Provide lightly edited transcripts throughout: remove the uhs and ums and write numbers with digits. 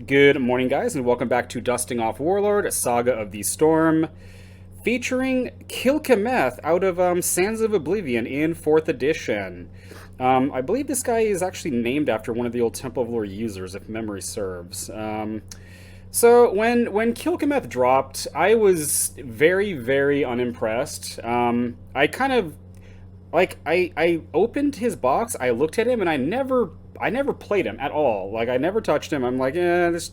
Good morning, guys, and welcome back to Dusting Off Warlord, Saga of the Storm, featuring Khilkhameth out of Sands of Oblivion in 4th edition. I believe this guy is actually named after one of the old Temple of Lore users, if memory serves. So when Khilkhameth dropped, I was very, very unimpressed. I kind of I opened his box, I looked at him, and I never played him at all. Like, I never touched him. I'm like, this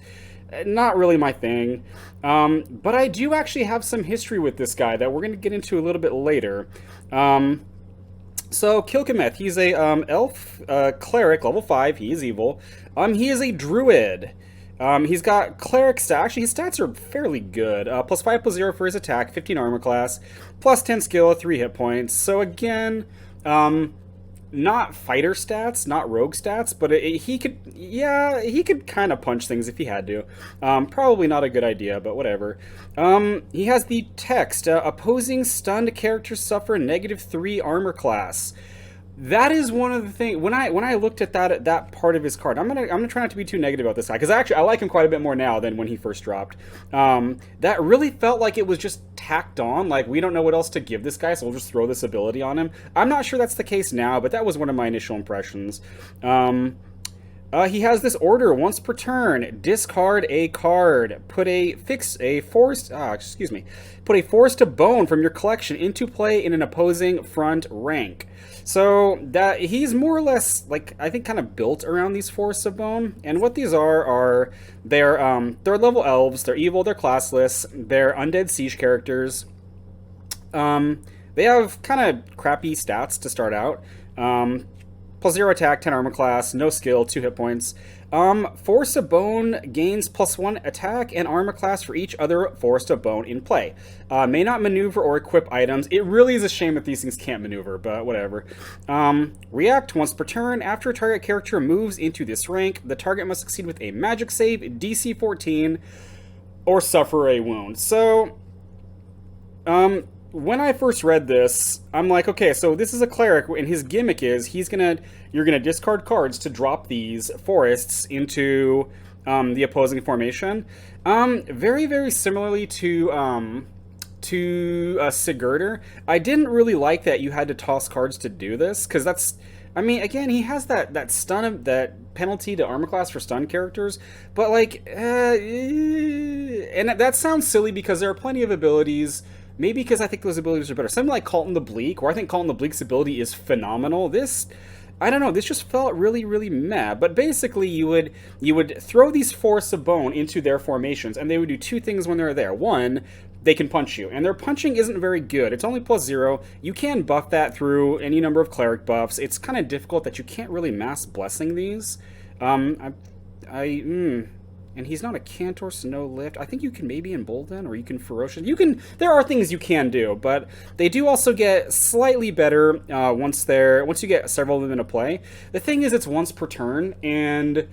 not really my thing. But I do actually have some history with this guy that we're going to get into a little bit later. So Khilkhameth, he's a elf cleric, level 5. He is evil. He is a druid. He's got cleric stats. Actually, his stats are fairly good. Plus 5 plus 0 for his attack, 15 armor class, plus 10 skill, 3 hit points. So again, not fighter stats, not rogue stats, but he could kind of punch things if he had to. Probably not a good idea, but whatever. He has the text, opposing stunned characters suffer -3 armor class. That is one of the things when I looked at that part of his card. I'm gonna try not to be too negative about this guy, because actually I like him quite a bit more now than when he first dropped. That really felt like it was just tacked on. Like, we don't know what else to give this guy, so we'll just throw this ability on him. I'm not sure that's the case now, but that was one of my initial impressions. He has this order: once per turn, discard a card, put a force to bone from your collection into play in an opposing front rank. So that he's more or less, like, I think, kind of built around these Forests of Bone. And what these are they're third level elves. They're evil. They're classless. They're undead siege characters. They have kind of crappy stats to start out. Plus 0 attack, 10 armor class, no skill, 2 hit points. Force of Bone gains plus 1 attack and armor class for each other Force of Bone in play. May not maneuver or equip items. It really is a shame that these things can't maneuver, but whatever. React once per turn. After a target character moves into this rank, the target must succeed with a magic save, DC 14, or suffer a wound. So, when I first read this, I'm like, okay, so this is a cleric, and his gimmick is you're gonna discard cards to drop these forests into the opposing formation. Very, very similarly to Sigurdur. I didn't really like that you had to toss cards to do this, because again, he has that penalty to armor class for stun characters, but and that sounds silly because there are plenty of abilities. Maybe because I think those abilities are better. Something like Colton the Bleak, where I think Colton the Bleak's ability is phenomenal. I don't know, this just felt really, really meh. But basically, you would throw these Forests of Bone into their formations, and they would do two things when they're there. One, they can punch you, and their punching isn't very good. It's only plus 0. You can buff that through any number of cleric buffs. It's kind of difficult that you can't really mass blessing these. And he's not a Cantor, so no lift. I think you can maybe embolden, or you can ferocious. There are things you can do, but they do also get slightly better once you get several of them into play. The thing is, it's once per turn, and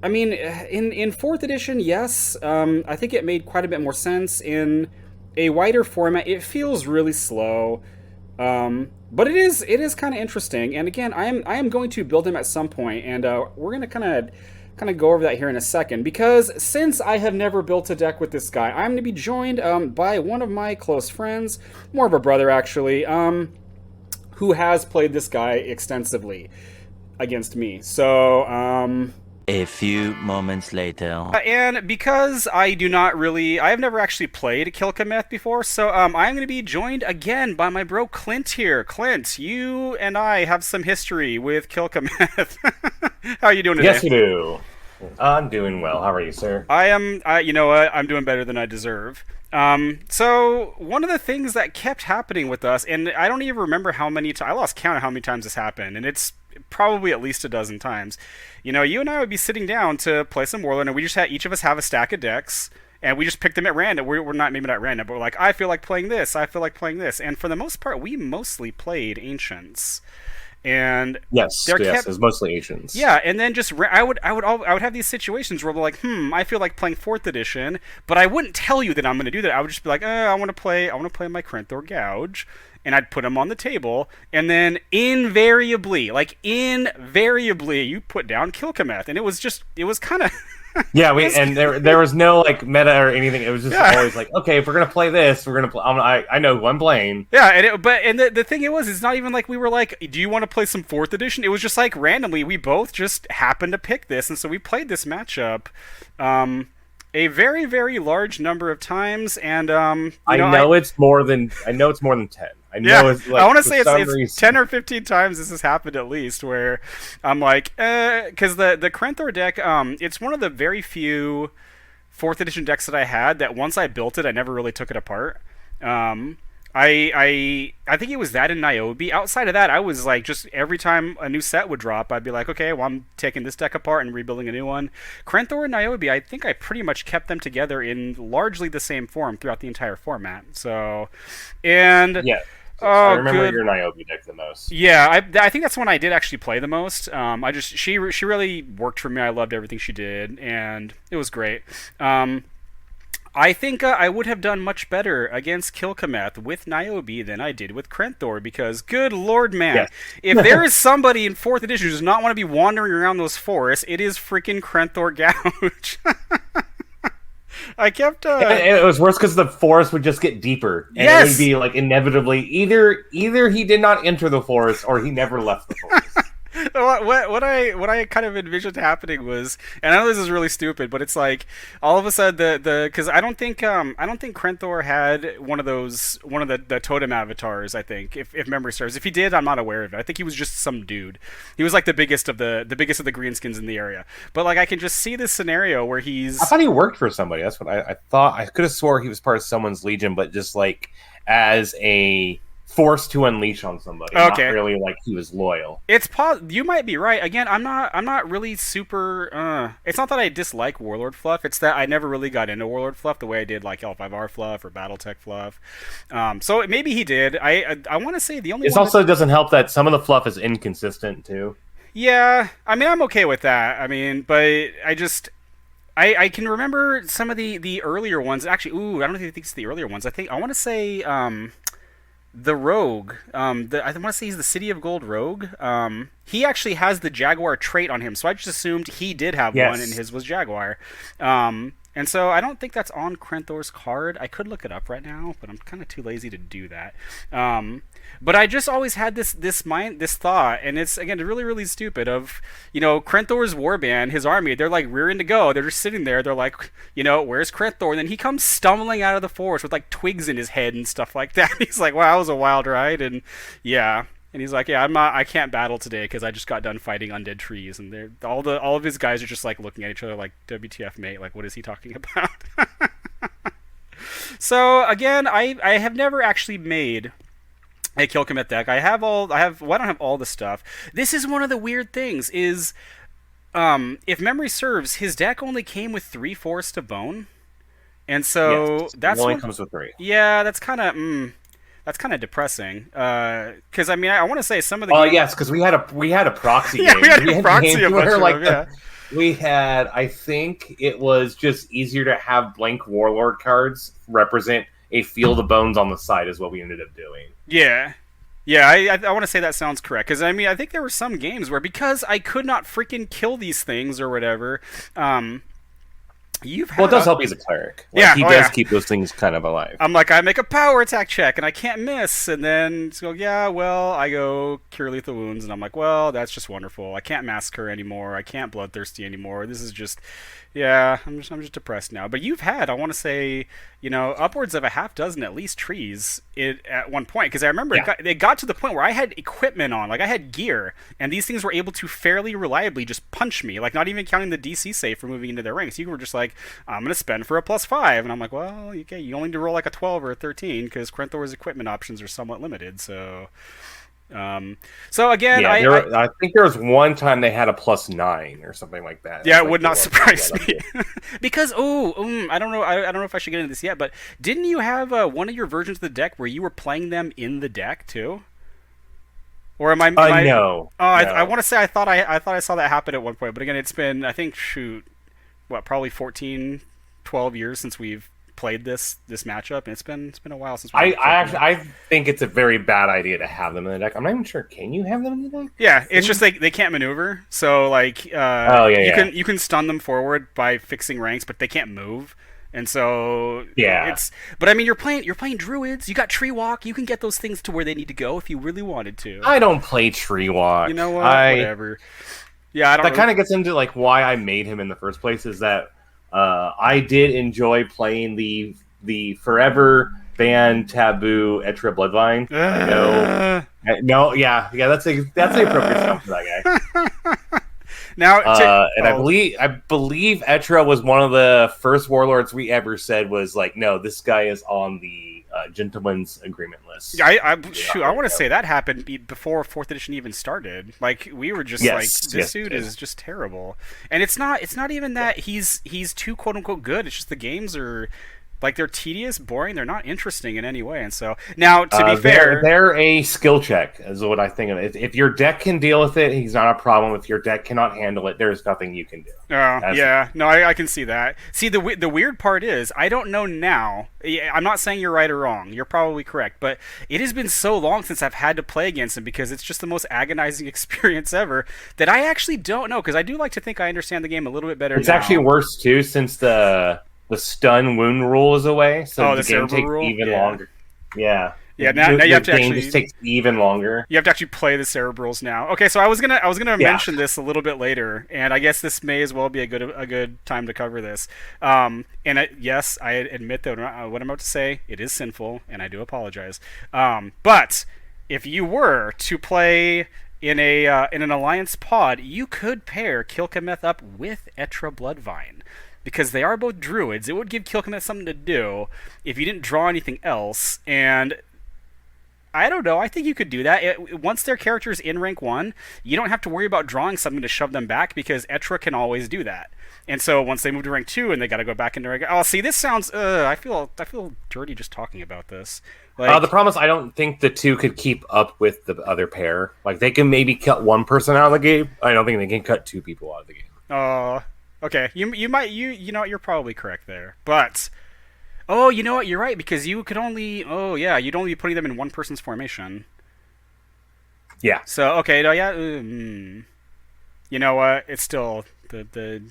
I mean, in 4th edition, yes, I think it made quite a bit more sense. In a wider format, it feels really slow. But it is kind of interesting. And again, I am going to build him at some point, and we're gonna kind of go over that here in a second, because since I have never built a deck with this guy, I'm going to be joined by one of my close friends, more of a brother actually, who has played this guy extensively against me. So, a few moments later. and because I have never actually played Khilkhameth before, so I'm going to be joined again by my bro Clint here. Clint, you and I have some history with Khilkhameth. How are you doing today? Yes, we do. I'm doing well. How are you, sir? You know what? I'm doing better than I deserve. So one of the things that kept happening with us, and I don't even remember how many times, I lost count of how many times this happened, and it's probably at least a dozen times. You know, you and I would be sitting down to play some Warlord, and each of us have a stack of decks, and we just pick them at random. We're not, maybe not random, but we're like, I feel like playing this, I feel like playing this. And for the most part, we mostly played Ancients. And yes, it was mostly Asians. Yeah, and then just I would have these situations where we're like, I feel like playing 4th edition, but I wouldn't tell you that I'm going to do that. I would just be like, I want to play my Krenthor Gouge, and I'd put them on the table, and then invariably, you put down Khilkhameth, and it was kind of. Yeah, and there was no like meta or anything. It was just always like, okay, if we're gonna play this, we're gonna play. I know who I'm playing. Yeah, and the thing it's not even like we were like, do you want to play some 4th edition? It was just like randomly we both just happened to pick this, and so we played this matchup a very, very large number of times, and I know it's more than 10. I know it's like, I want to say it's 10 or 15 times this has happened at least, where I'm like, because the Krenthor deck, it's one of the very few 4th edition decks that I had that once I built it, I never really took it apart. I think it was that in Niobe. Outside of that, I was like, just every time a new set would drop, I'd be like, okay, well, I'm taking this deck apart and rebuilding a new one. Krenthor and Niobe, I think I pretty much kept them together in largely the same form throughout the entire format. So, and yeah. I remember your Niobe deck the most. Yeah, I think that's one I did actually play the most. She really worked for me. I loved everything she did, and it was great. I think I would have done much better against Khilkhameth with Niobe than I did with Krenthor, because good lord, man, yes. If there is somebody in 4th edition who does not want to be wandering around those forests, it is freaking Krenthor Gouge. I kept. It was worse because the forest would just get deeper, and it would be like inevitably either he did not enter the forest or he never left the forest. What I kind of envisioned happening was, and I know this is really stupid, but it's like all of a sudden because I don't think Krenthor had one of the totem avatars. I think if memory serves, if he did, I'm not aware of it. I think he was just some dude. He was like the biggest of the greenskins in the area. But like I can just see this scenario where he's. I thought he worked for somebody. That's what I thought. I could have swore he was part of someone's legion, but just like as a forced to unleash on somebody. Okay. Not really like he was loyal. You might be right. Again, I'm not really super it's not that I dislike Warlord fluff, it's that I never really got into Warlord fluff the way I did like L5R fluff or Battletech fluff. So maybe he did. I want to say the only It also doesn't help that some of the fluff is inconsistent too. Yeah, I mean I'm okay with that. I mean, but I can remember some of the earlier ones. Actually, I don't think it's the earlier ones. I want to say the Rogue, I want to say he's the City of Gold Rogue. He actually has the Jaguar trait on him, so I just assumed he did have one, and his was Jaguar. And so I don't think that's on Krenthor's card. I could look it up right now, but I'm kind of too lazy to do that. But I just always had this thought, and it's again really, really stupid. Of Krenthor's warband, his army, they're like rearing to go. They're just sitting there. They're like, where's Krenthor? And then he comes stumbling out of the forest with like twigs in his head and stuff like that. He's like, wow, that was a wild ride, and yeah. And he's like, yeah, I can't battle today because I just got done fighting undead trees, and all of his guys are just like looking at each other like, WTF, mate? Like, what is he talking about? So again, I have never actually made a Khilkhameth deck. I don't have all the stuff. This is one of the weird things is, if memory serves, his deck only came with 3 Forest of Bone, and so it only comes with 3. Yeah, that's kind of depressing. Because I mean, I want to say some of the. Oh yes, because we had a proxy game. We had a proxy game where we had. I think it was just easier to have blank Warlord cards represent a field of bones on the side, is what we ended up doing. Yeah. I want to say that sounds correct, because I mean I think there were some games where, because I could not freaking kill these things or whatever. It does help he's a cleric. Like, he does keep those things kind of alive. I'm like, I make a power attack check and I can't miss, and then I go cure lethal wounds, and I'm like, well, that's just wonderful. I can't massacre anymore. I can't bloodthirsty anymore. This is just, I'm just depressed now. But you've had, I want to say, upwards of a half dozen at least trees at one point, because I remember it got to the point where I had equipment on, like I had gear, and these things were able to fairly reliably just punch me, like not even counting the DC save for moving into their ranks. You were just like, I'm gonna spend for a +5, and I'm like, well, okay, you only need to roll like a 12 or a 13 because Krenthor's equipment options are somewhat limited. So again, I think there was one time they had a +9 or something like that. Yeah, it would not surprise me. Because I don't know if I should get into this yet, but didn't you have one of your versions of the deck where you were playing them in the deck too? Or am I? No. Oh, I want to say I thought I saw that happen at one point, but again, it's been, I think, probably 14, 12 years since we've played this matchup, and it's been a while since. I think it's a very bad idea to have them in the deck. I'm not even sure. Can you have them in the deck? Yeah, it's just like they can't maneuver. So like, you can stun them forward by fixing ranks, but they can't move. And so but I mean, you're playing druids. You got tree walk. You can get those things to where they need to go if you really wanted to. I don't play tree walk. You know what? Whatever. Yeah, I don't. That kind of gets into like why I made him in the first place. Is that I did enjoy playing the forever banned taboo Etra Bloodvine. No, yeah, that's the appropriate stuff for that guy. Now, I believe Etra was one of the first warlords we ever said was like, no, this guy is on the gentleman's agreement list. I want to say that happened before 4th edition even started. Like, we were just this dude is just terrible. And it's not even that he's too quote unquote good. It's just the games are like, they're tedious, boring. They're not interesting in any way. And so now, to be fair, they're a skill check, is what I think of it. If your deck can deal with it, he's not a problem. If your deck cannot handle it, there's nothing you can do. I can see that. See, the weird part is, I don't know now. I'm not saying you're right or wrong. You're probably correct, but it has been so long since I've had to play against him because it's just the most agonizing experience ever that I actually don't know, because I do like to think I understand the game a little bit better. It's actually worse too, since the stun wound rule is away, so the game takes even longer. Yeah. Yeah, now you have to actually. Just takes even longer. You have to actually play the cerebrals now. Okay, so I was gonna mention this a little bit later, and I guess this may as well be a good time to cover this. Yes, I admit that what I'm about to say, it is sinful, and I do apologize. But if you were to play in an alliance pod, you could pair Khilkhameth up with Etra Bloodvine. Because they are both druids, it would give Khilkhameth something to do if you didn't draw anything else. And I don't know, I think you could do that. Once their character's in rank 1, you don't have to worry about drawing something to shove them back, because Etra can always do that. And so once they move to rank 2 and they got to go back into rank... Oh, see, this sounds... I feel dirty just talking about this. Like, the problem is I don't think the two could keep up with the other pair. Like, they can maybe cut one person out of the game. I don't think they can cut 2 people out of the game. Okay, you might you're probably correct there, but you know what, you're right, because you could only you'd only be putting them in one person's formation. Yeah. So okay, no, yeah, you know what, it's still I'm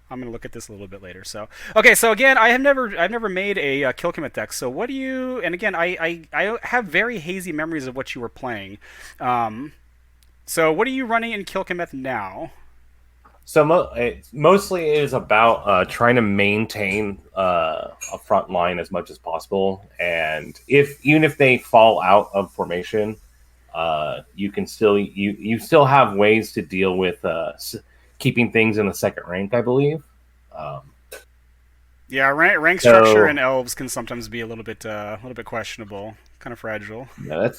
gonna look at this a little bit later. So okay, so again, I've never made a Khilkhameth deck. So what do you? And again, I have very hazy memories of what you were playing. So what are you running in Khilkhameth now? So mostly it is about trying to maintain a front line as much as possible, and even if they fall out of formation, you can still you still have ways to deal with keeping things in the second rank, I believe. Rank structure in elves can sometimes be a little bit questionable, kind of fragile. Yeah,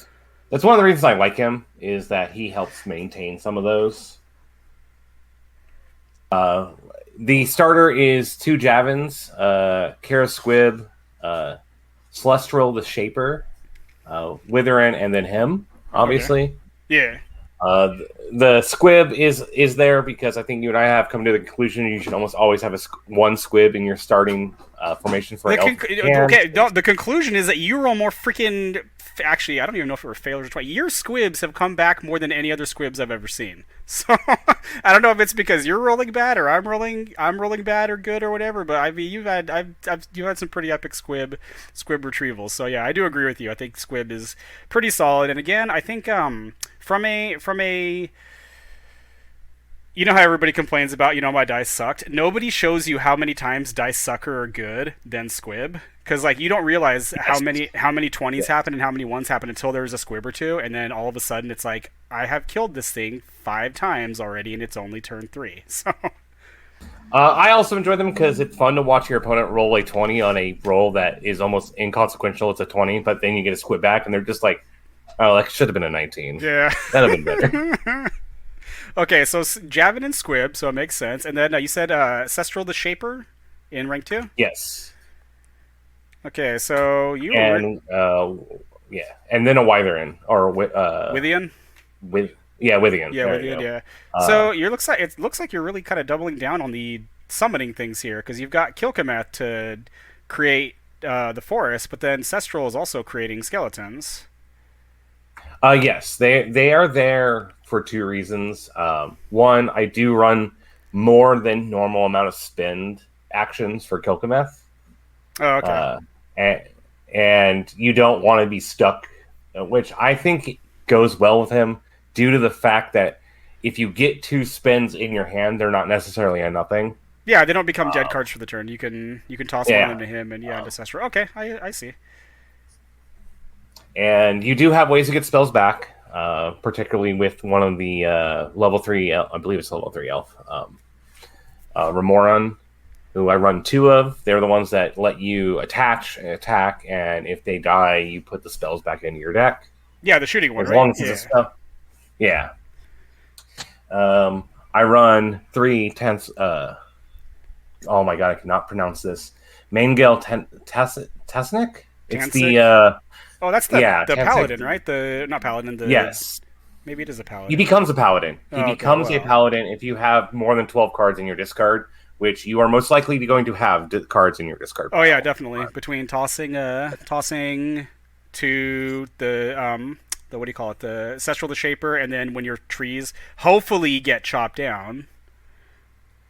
that's one of the reasons I like him, is that he helps maintain some of those. The starter is 2 Javins, Kara Squib, Celestial the Shaper, Witherin, and then him, obviously. Okay. Yeah. The Squib is there because I think you and I have come to the conclusion you should almost always have one Squib in your starting formation for an elf. The conclusion is that you roll more freaking... Actually, I don't even know if it were failures or twice. Your squibs have come back more than any other squibs I've ever seen. So I don't know if it's because you're rolling bad or I'm rolling bad or good or whatever. But I mean, you've had some pretty epic squib retrievals. So yeah, I do agree with you. I think squib is pretty solid. And again, I think from a you know how everybody complains about, my dice sucked? Nobody shows you how many times dice sucker are good than squib. Because, like, you don't realize how many 20s happen and how many 1s happen until there's a squib or 2, and then all of a sudden it's like, I have killed this thing 5 times already, and it's only turn 3. So... I also enjoy them because it's fun to watch your opponent roll a 20 on a roll that is almost inconsequential. It's a 20, but then you get a squib back, and they're just like, oh, that should have been a 19. Yeah. That would have been better. Okay, so Javin and Squib, so it makes sense. And then you said Cestral the Shaper in rank 2? Yes. Okay, so you and then a Wyvern or Withian? Withian. Yeah, Withian, yeah. So it looks like you're really kind of doubling down on the summoning things here because you've got Khilkhameth to create the forest, but then Cestral is also creating skeletons. Yes, they are there for two reasons. One, I do run more than normal amount of spend actions for Khilkhameth. Oh, okay. And you don't want to be stuck, which I think goes well with him due to the fact that if you get two spins in your hand, they're not necessarily a nothing. Yeah, they don't become dead cards for the turn. You can toss one of them to him and into Cestral. Okay, I see. And you do have ways to get spells back, particularly with one of the level 3, I believe it's level 3 elf, Remoran, who I run 2 of. They're the ones that let you attach and attack, and if they die, you put the spells back into your deck. Yeah, the shooting one, as right? long as it's a spell. Yeah. I run 3 tenths. Oh my god, I cannot pronounce this. Maingale Tasnik? It's the oh, that's the paladin, right? The not paladin. Yes, maybe it is a paladin. He becomes a paladin. He okay, becomes a paladin if you have more than 12 cards in your discard, which you are most likely going to have cards in your discard. Oh yeah, definitely. Between tossing to the what do you call it? The Cestral the Shaper, and then when your trees hopefully get chopped down.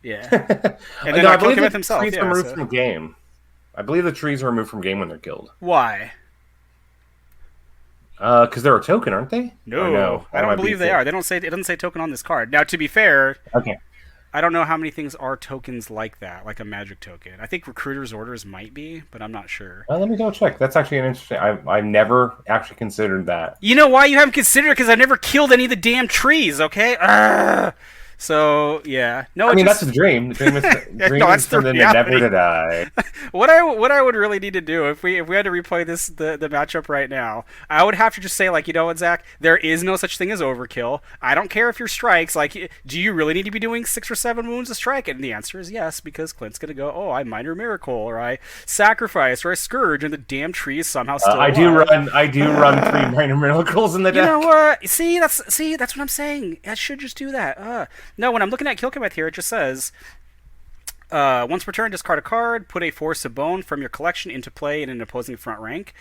Yeah, and then no, I believe the himself. trees are removed from game. I believe the trees are removed from game when they're killed. Why? Because they're a token, aren't they? No, I don't believe they are. They don't say it doesn't say token on this card. Now, to be fair, okay, I don't know how many things are tokens like that, like a magic token. I think Recruiter's Orders might be, but I'm not sure. Let me go check. That's actually an interesting. I've never actually considered that. You know why you haven't considered it? Because I've never killed any of the damn trees. Okay. So yeah, no. I mean, that's the dream. The dream is for them never to die. What I would really need to do if we had to replay the matchup right now, I would have to just say, like, you know what, Zach, there is no such thing as overkill. I don't care if your strikes, like, do you really need to be doing 6 or 7 wounds a strike? And the answer is yes, because Clint's gonna go, oh, I minor miracle, or I sacrifice, or I scourge, and the damn tree is somehow still alive. I do run 3 minor miracles in the deck. You know what? See, that's what I'm saying. I should just do that. No, when I'm looking at Khilkhameth here, it just says, once per turn, discard a card, put a Force of Bone from your collection into play in an opposing front rank.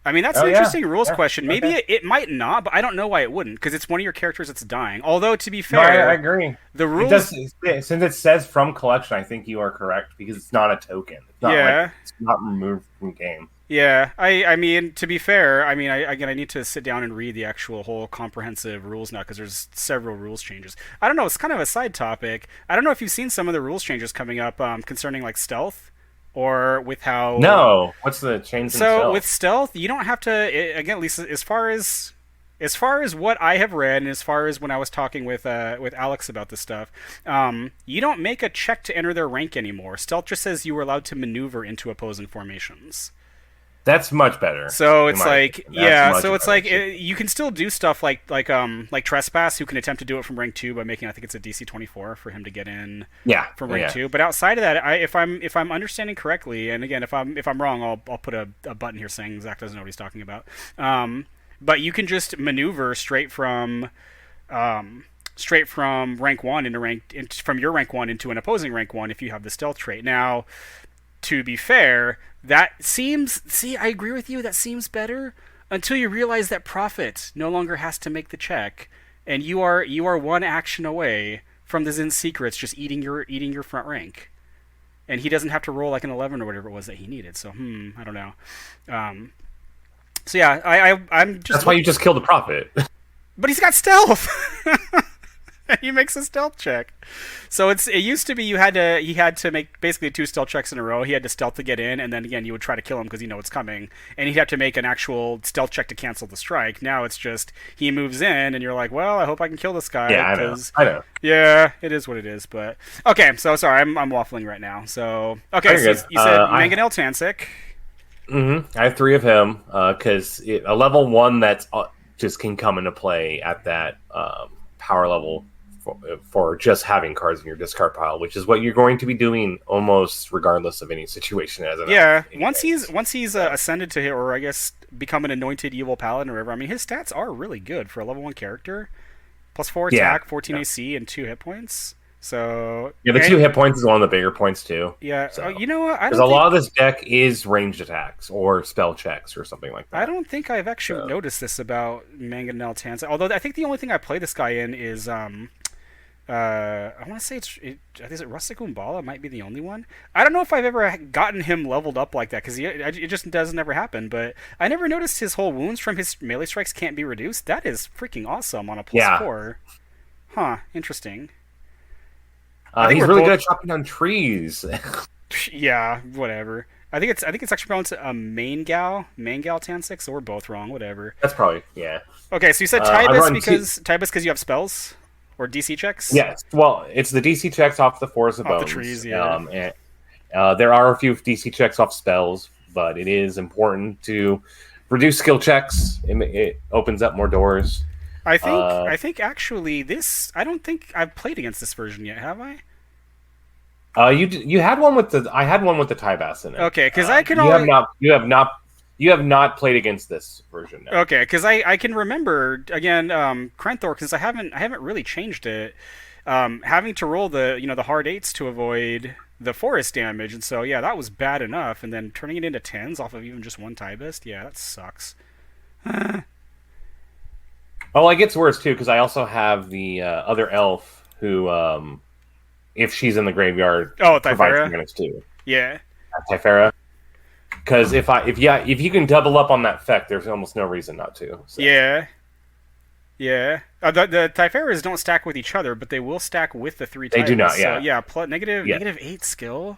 I mean, that's an interesting rules question. Maybe it might not, but I don't know why it wouldn't, because it's one of your characters that's dying. Although, to be fair... No, I agree. The rules... Since it says from collection, I think you are correct, because it's not a token. It's not it's not removed from game. Yeah, I mean, to be fair, I mean, I need to sit down and read the actual whole comprehensive rules now, because there's several rules changes. I don't know, it's kind of a side topic. I don't know if you've seen some of the rules changes coming up concerning, like, stealth, or with how... No, what's the change in stealth? So, with stealth, you don't have to, again, at least as far as what I have read, and as far as when I was talking with Alex about this stuff, you don't make a check to enter their rank anymore. Stealth just says you were allowed to maneuver into opposing formations. That's much better. So it's like, yeah. So it's like you can still do stuff like Trespass, who can attempt to do it from rank 2 by making, I think it's a DC 24 for him to get in. Yeah. From rank 2. But outside of that, if I'm understanding correctly, and again, if I'm wrong, I'll put a button here saying Zach doesn't know what he's talking about. But you can just maneuver straight from rank 1 from your rank 1 into an opposing rank 1 if you have the stealth trait. Now, to be fair, I agree with you, that seems better until you realize that Prophet no longer has to make the check, and you are one action away from the Zen Secrets just eating your front rank. And he doesn't have to roll like an 11 or whatever it was that he needed. So, I don't know. So yeah, I'm just... That's why you just killed the Prophet. But he's got stealth! He makes a stealth check. So it used to be he had to make basically 2 stealth checks in a row. He had to stealth to get in, and then again you would try to kill him because you know it's coming, and he'd have to make an actual stealth check to cancel the strike. Now it's just he moves in, and you're like, well, I hope I can kill this guy. Yeah, I know. Yeah, it is what it is. But okay, so sorry, I'm waffling right now. So okay, so you said Mangonel Tansik. Mm-hmm. I have 3 of him because a level 1 that's just can come into play at that power level. For just having cards in your discard pile, which is what you're going to be doing almost regardless of any situation. Once he's ascended to hit, or I guess become an anointed evil paladin or whatever. I mean, his stats are really good for a level 1 character. +4 attack, 14 AC, and 2 hit points. So Yeah, the 2 hit points is one of the bigger points too. yeah, So you know what? because a lot of this deck is ranged attacks or spell checks or something like I that. don't think I've actually So noticed this about Mangonel Tansa. Although I think the only thing I play this guy in is I want to say is it Rustic Umbala might be the only one. I don't know if I've ever gotten him leveled up like that because it just doesn't ever happen. But I never noticed his whole wounds from his melee strikes can't be reduced. That is freaking awesome on a +4. Huh? Interesting. I think he's we're really both. good at chopping down trees. Yeah, whatever. I think it's actually pronounced Mangal Tan6, so we're both wrong. Whatever. That's probably yeah. Okay, so you said I Tybus run because you have spells or DC checks. Yes, well, it's the DC checks off the Forest of Off the Bones. trees, yeah. There are a few DC checks off spells, but it is important to reduce skill checks. It opens up more doors. I think actually this. I don't think I've played against this version yet. Have I? You had one with the I had one with the Tybas in it. Okay, because I can you only. have not played against this version. No. Okay, because I can remember again, Krenthor, because I haven't really changed it. Having to roll the hard 8s to avoid the forest damage, and so yeah, that was bad enough. And then turning it into 10s off of even just one Tybest, yeah, that sucks. Oh, it gets worse too because I also have the other elf who, if she's in the graveyard, provides Typhera? minutes too. Yeah. Typhera. Because if you can double up on that effect, there's almost no reason not to. So. Yeah. Yeah. The Typheras don't stack with each other, but they will stack with the 3 Tybest. They do not, yeah. So, yeah, negative 8 skill.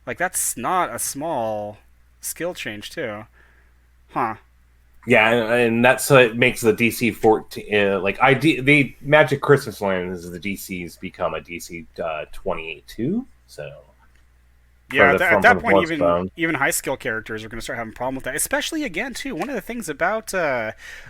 Like, that's not a small skill change, too. Huh. Yeah, and that's so it makes the DC 14 the Magic Christmas Land is the DCs become a DC 28-2. So yeah, at that point, even high skill characters are going to start having a problem with that. Especially again, too, one of the things about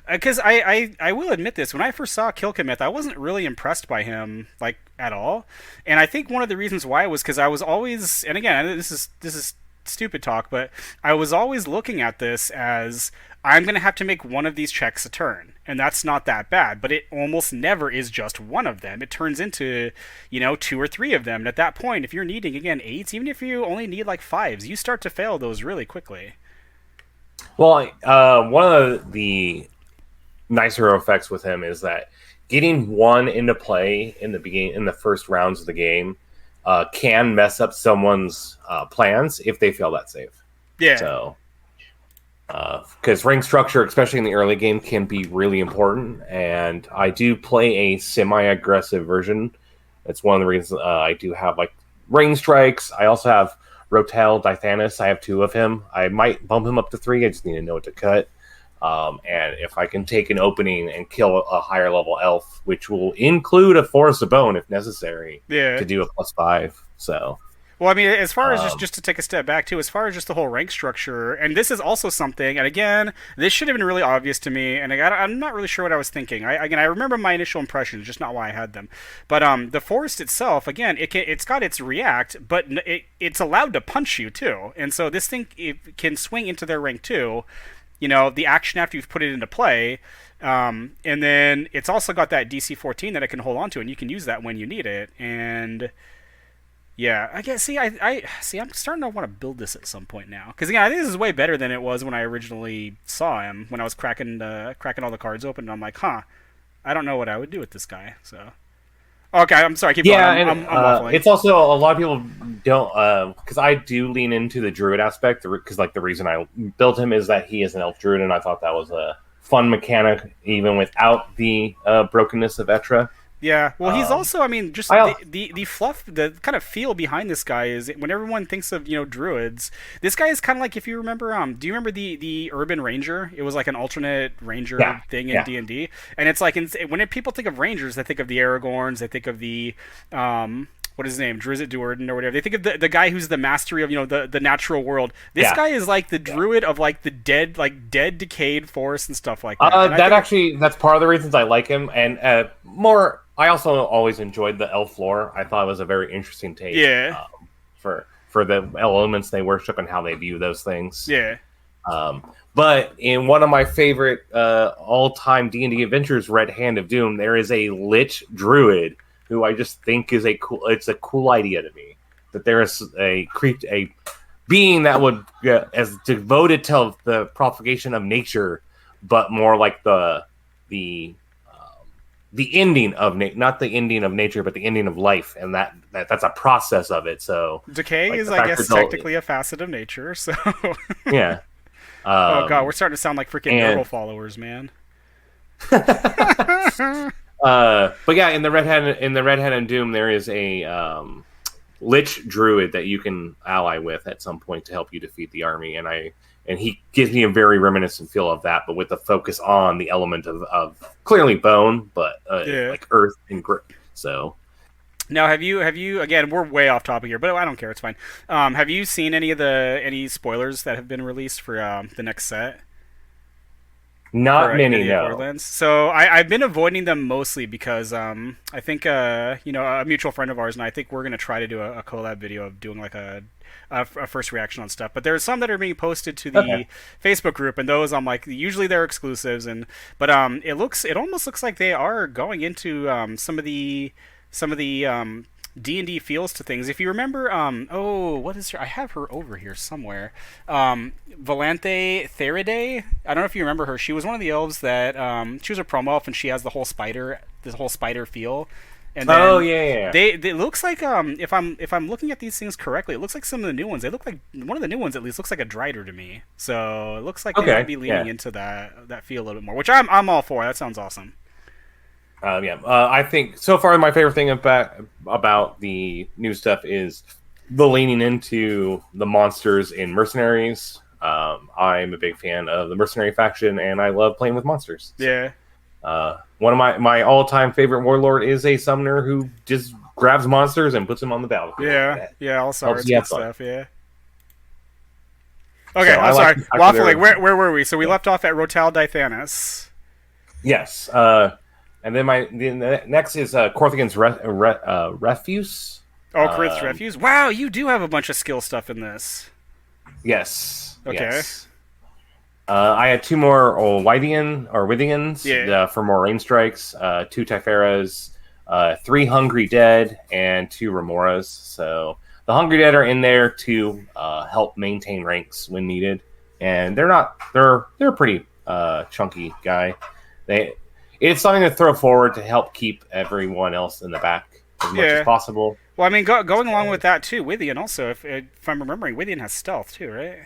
because I will admit this, when I first saw Khilkhameth, I wasn't really impressed by him like at all, and I think one of the reasons why was because I was always, and again, this is stupid talk, but I was always looking at this as I'm going to have to make one of these checks a turn. And that's not that bad, but it almost never is just one of them. It turns into, 2 or 3 of them. And at that point, if you're needing, again, 8s, even if you only need like 5s, you start to fail those really quickly. Well, one of the nicer effects with him is that getting one into play in the first rounds of the game can mess up someone's plans if they fail that save. Yeah. So, because ring structure, especially in the early game, can be really important. And I do play a semi-aggressive version. That's one of the reasons I do have like ring strikes. I also have Rotel Dithanis. I have 2 of him. I might bump him up to 3. I just need to know what to cut. And if I can take an opening and kill a higher level elf, which will include a Forest of Bone if necessary, to do a +5. So, well, I mean, as far as just to take a step back too, as far as just the whole rank structure, and this is also something, and again, this should have been really obvious to me, and I'm not really sure what I was thinking. I remember my initial impressions, just not why I had them. But the forest itself, again, it's got its react, but it's allowed to punch you too, and so this thing it can swing into their rank too. The action after you've put it into play, and then it's also got that DC 14 that it can hold on to, and you can use that when you need it. And yeah, I guess. I'm starting to want to build this at some point now, because again, I think this is way better than it was when I originally saw him. When I was cracking all the cards open, and I'm like, I don't know what I would do with this guy. So. Okay, I'm sorry. Keep going. I'm waffling. It's also a lot of people don't because I do lean into the druid aspect because like the reason I built him is that he is an elf druid, and I thought that was a fun mechanic even without the brokenness of Etra. Yeah, well, he's also, I mean, just the fluff, the kind of feel behind this guy is when everyone thinks of, druids, this guy is kind of like, if you remember, do you remember the Urban Ranger? It was like an alternate ranger thing in D&D, and it's like, when people think of rangers, they think of the Aragorns, they think of the, what is his name, Drizzt Do'Urden or whatever. They think of the guy who's the mastery of the natural world. This guy is like the druid of like the dead decayed forests and stuff like that. That's part of the reasons I like him, and more. I also always enjoyed the elf lore. I thought it was a very interesting take. Yeah. For the elements they worship and how they view those things. Yeah. But in one of my favorite all-time D&D adventures, Red Hand of Doom, there is a Lich Druid who I just think is it's a cool idea to me that there is a being that would as devoted to the propagation of nature, but more like the ending of not the ending of nature, but the ending of life, and that's a process of it. So decay like, is, I guess, technically a facet of nature. So yeah. Oh god, we're starting to sound like freaking Nurgle followers, man. But yeah, in the Red Hand and Doom, there is a Lich Druid that you can ally with at some point to help you defeat the army, and he gives me a very reminiscent feel of that, but with the focus on the element of clearly bone, but like earth and grit. So now, have you again? We're way off topic here, but I don't care. It's fine. Have you seen any spoilers that have been released for the next set? Not many, no. Borderlands. So I've been avoiding them mostly because I think a mutual friend of ours and I think we're gonna try to do a collab video of doing like a first reaction on stuff. But there's some that are being posted to the Facebook group, and those I'm like usually they're exclusives, but it almost looks like they are going into some of the D&D feels to things. If you remember, what is her? I have her over here somewhere. Volanthe Theridae. I don't know if you remember her. She was one of the elves that she was a promo elf, and she has the whole spider feel. And then it looks like if I'm looking at these things correctly, it looks like some of the new ones. They look like one of the new ones at least looks like a Drider to me. So it looks like they might be leaning into that feel a little bit more, which I'm all for. That sounds awesome. I think so far my favorite thing about the new stuff is the leaning into the monsters in Mercenaries. I'm a big fan of the Mercenary faction, and I love playing with monsters. Yeah. One of my all-time favorite Warlord is a summoner who just grabs monsters and puts them on the battlefield. Yeah, all sorts of stuff, yeah. Okay, So I'm sorry. Waffling, where were we? So we left off at Rotal Dithanas. Yes. And then the next is Korthigan's Refuse. Oh, Korth's Refuse? Wow, you do have a bunch of skill stuff in this. Yes. Okay. Yes. I had 2 more Withians for more rain strikes, 2 Typheras, 3 Hungry Dead, and 2 Remoras. So the Hungry Dead are in there to help maintain ranks when needed, and they're pretty chunky guy. It's something to throw forward to help keep everyone else in the back as much as possible. Well, I mean, going along with that too, Withian also, if I'm remembering, Withian has stealth too, right?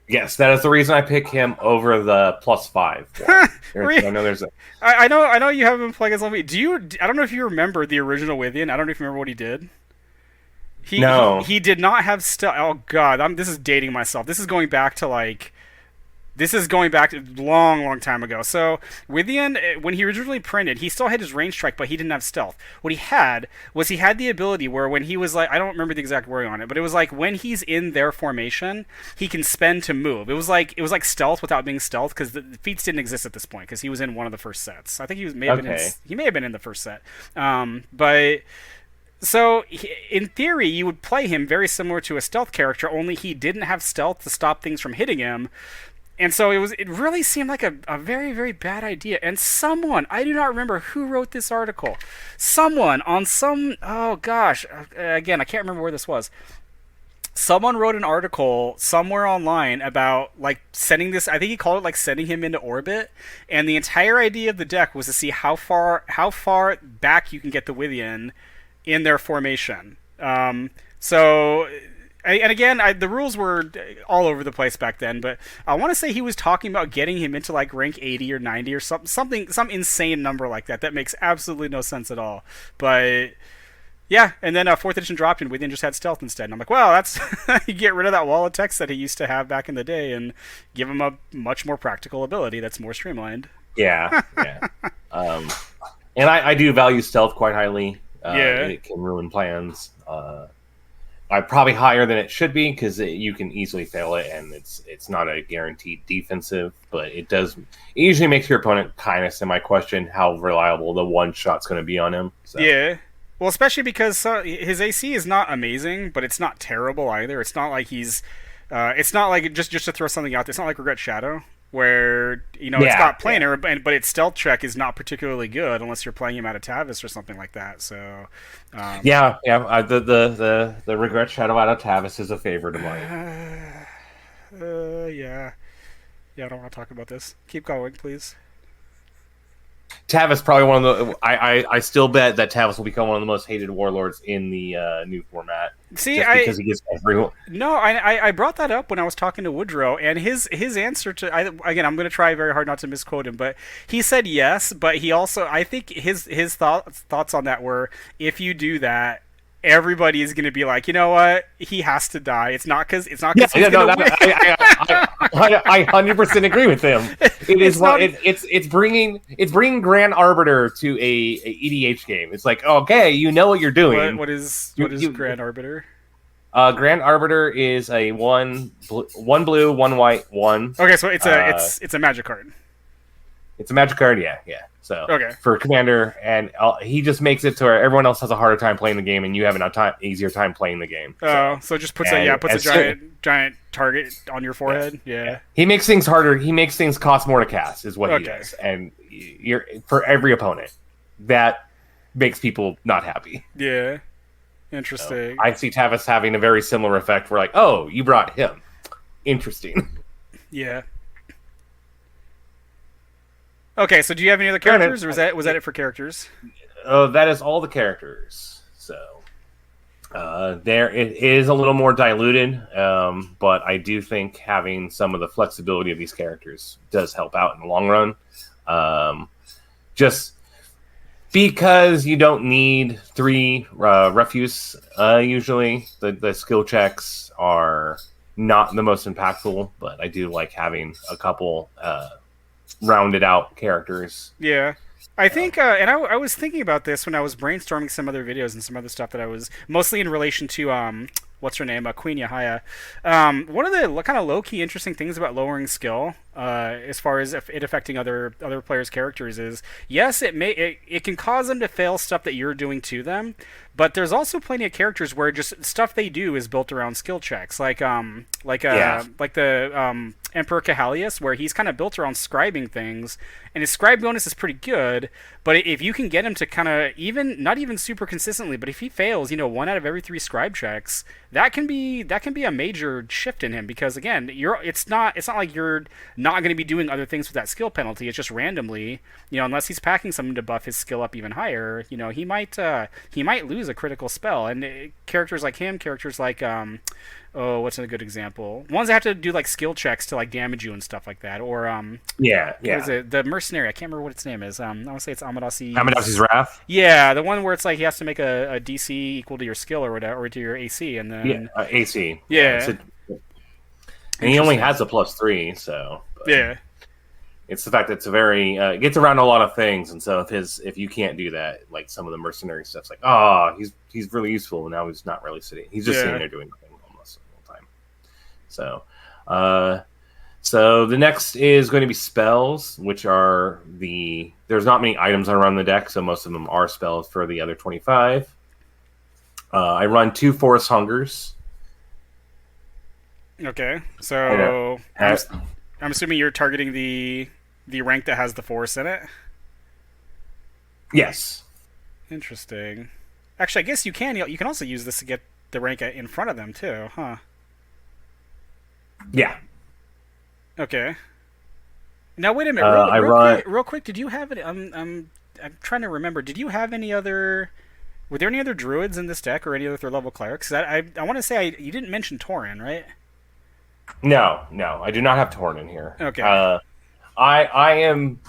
Yes, that is the reason I pick him over the +5. I know you haven't been playing as long as me. I don't know if you remember the original Withian. I don't know if you remember what he did. He did not have stealth. Oh god, this is dating myself. This is going back to a long time ago. So, Withian, when he originally printed, he still had his range strike, but he didn't have stealth. What he had the ability where when he was like, I don't remember the exact wording on it, but it was like when he's in their formation, he can spend to move. It was like stealth without being stealth, because the feats didn't exist at this point, because he was in one of the first sets. I think he may have been in the first set. But... So, in theory, you would play him very similar to a stealth character, only he didn't have stealth to stop things from hitting him. And so it really seemed like a very, very bad idea. And someone, I do not remember who wrote this article. Someone on again, I can't remember where this was. Someone wrote an article somewhere online about like sending this, I think he called it like sending him into orbit. And the entire idea of the deck was to see how far back you can get the Withian in their formation. And again, the rules were all over the place back then, but I want to say he was talking about getting him into like rank 80 or 90 or some insane number like that. That makes absolutely no sense at all. But yeah, and then 4th edition dropped and Within just had stealth instead. And I'm like, well, that's you get rid of that wall of text that he used to have back in the day and give him a much more practical ability that's more streamlined. Yeah. And I do value stealth quite highly. It can ruin plans. Probably higher than it should be because you can easily fail it, and it's not a guaranteed defensive, but it usually makes your opponent kind of semi-question how reliable the one shot's going to be on him. So. Yeah, well, especially because his AC is not amazing, but it's not terrible either. It's not like it's not like just to throw something out there. It's not like Regret Shadow. where it's got planar, but its stealth check is not particularly good unless you're playing him out of Tavis or something like that. So, the regret shadow out of Tavis is a favorite of mine. Yeah, I don't want to talk about this. Keep going, please. Tavis probably one of the. I still bet that Tavis will become one of the most hated warlords in the new format. See, because he gets everyone. No, I brought that up when I was talking to Woodrow, and his answer to again, I'm going to try very hard not to misquote him, but he said yes, but he also, I think his thoughts on that were, if you do that, everybody is going to be like, you know what, he has to die. It's not because he's going to win. I 100% agree with him. It's bringing Grand Arbiter to a EDH game. It's like, okay, you know what you're doing. What is Grand Arbiter? Grand Arbiter is a one blue, one white, one. Okay, so it's a magic card. It's a magic card, yeah. So for Commander, and he just makes it to where everyone else has a harder time playing the game, and you have easier time playing the game. So just puts a giant target on your forehead. Yeah. He makes things harder. He makes things cost more to cast, is what he does, and you're for every opponent. That makes people not happy. Yeah. Interesting. So I see Tavis having a very similar effect. We're like, oh, you brought him. Interesting. Yeah. Okay, so do you have any other characters, or was that it for characters? That is all the characters. So there it is a little more diluted, but I do think having some of the flexibility of these characters does help out in the long run. Just because you don't need 3 refuse, usually the skill checks are not the most impactful, but I do like having a couple rounded out characters. Yeah. I think, and I was thinking about this when I was brainstorming some other videos and some other stuff that I was mostly in relation to, what's her name, Queen Yahaya. One of the kind of low-key interesting things about lowering skill, as far as it affecting other players' characters, is yes, it can cause them to fail stuff that you're doing to them, but there's also plenty of characters where just stuff they do is built around skill checks, like the Emperor Kahalius, where he's kind of built around scribing things, and his scribe bonus is pretty good, but if you can get him to kind of not even super consistently, but if he fails, 1 out of every 3 scribe checks, that can be a major shift in him, because again, it's not like you're not going to be doing other things with that skill penalty. It's just randomly, unless he's packing something to buff his skill up even higher, he might lose a critical spell. And characters like him, characters like what's a good example? Ones that have to do like skill checks to like damage you and stuff like that, or what is it? The mercenary? I can't remember what its name is. I want to say it's Amadasi's Wrath. Yeah, the one where it's like he has to make a DC equal to your skill or whatever, or to your AC, and then AC. Yeah. And he only has a +3, so yeah. It's the fact that it's a very it gets around a lot of things, and so if you can't do that, like some of the mercenary stuff's like, he's really useful, and now he's not really sitting. He's just sitting there doing nothing almost the whole time. So the next is going to be spells, which are there's not many items around the deck, so most of them are spells for the other 25. I run 2 Forest Hungers. Okay, so I'm assuming you're targeting the rank that has the force in it? Yes. Interesting. Actually, I guess you can also use this to get the rank in front of them too, huh? Yeah. Okay. Now wait a minute. Real quick. Did you have it? I'm trying to remember. Did you have any other? Were there any other druids in this deck or any other 3rd level clerics? I want to say you didn't mention Tauren, right? No, I do not have Tauren in here. Okay. I am.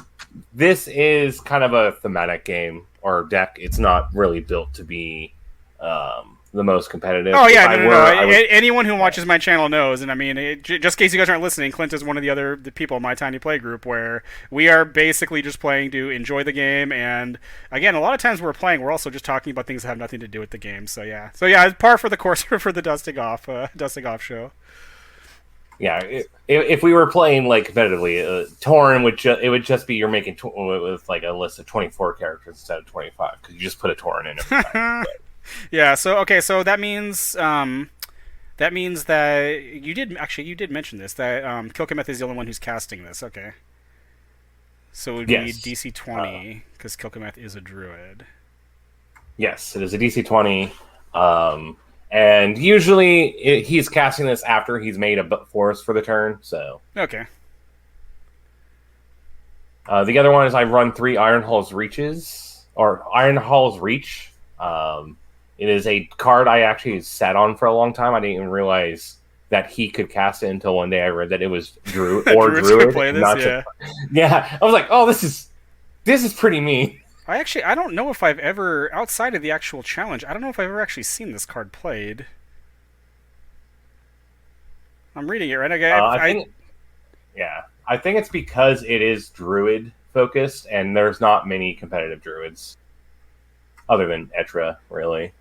This is kind of a thematic game or deck. It's not really built to be the most competitive. Oh yeah, no. Anyone who watches my channel knows, and I mean, just in case you guys aren't listening, Clint is one of the people in my tiny play group where we are basically just playing to enjoy the game, and again, a lot of times we're also just talking about things that have nothing to do with the game. So yeah, it's par for the course for the dusting off show. Yeah, if we were playing like competitively, Tauren would just be you're making with like a list of 24 characters instead of 25 because you just put a Tauren in every time. Yeah. So okay. So that means That means that you did mention this, that Khilkhameth is the only one who's casting this. Okay. So it would be Yes. DC 20 because Khilkhameth is a druid. Yes, it is a DC 20. And usually he's casting this after he's made a forest for the turn. So Okay. the other one is I run 3 Iron Hall's Reaches, or Iron Hall's Reach. It is a card I actually sat on for a long time. I didn't even realize that he could cast it until one day I read that it was Druid or Druids Druid. could play this, yeah. Yeah, I was like, oh, this is pretty mean. I don't know if I've ever, outside of the actual challenge, I don't know if I've ever actually seen this card played. I'm reading it right. I think it's because it is Druid focused, and there's not many competitive Druids other than Etra, really.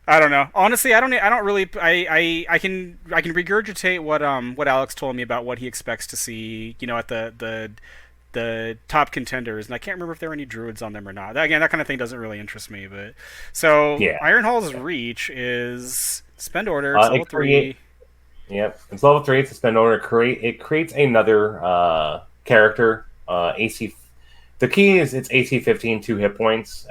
I don't know. Honestly, I don't really. I can regurgitate what Alex told me about what he expects to see. At the top contenders, and I can't remember if there were any druids on them or not. Again, that kind of thing doesn't really interest me. But so Yeah. Iron Hall's Reach is spend order. It's level 3. Yep, it's level 3. It's a spend order. It creates another character. AC. The key is it's AC 15, 2 hit points.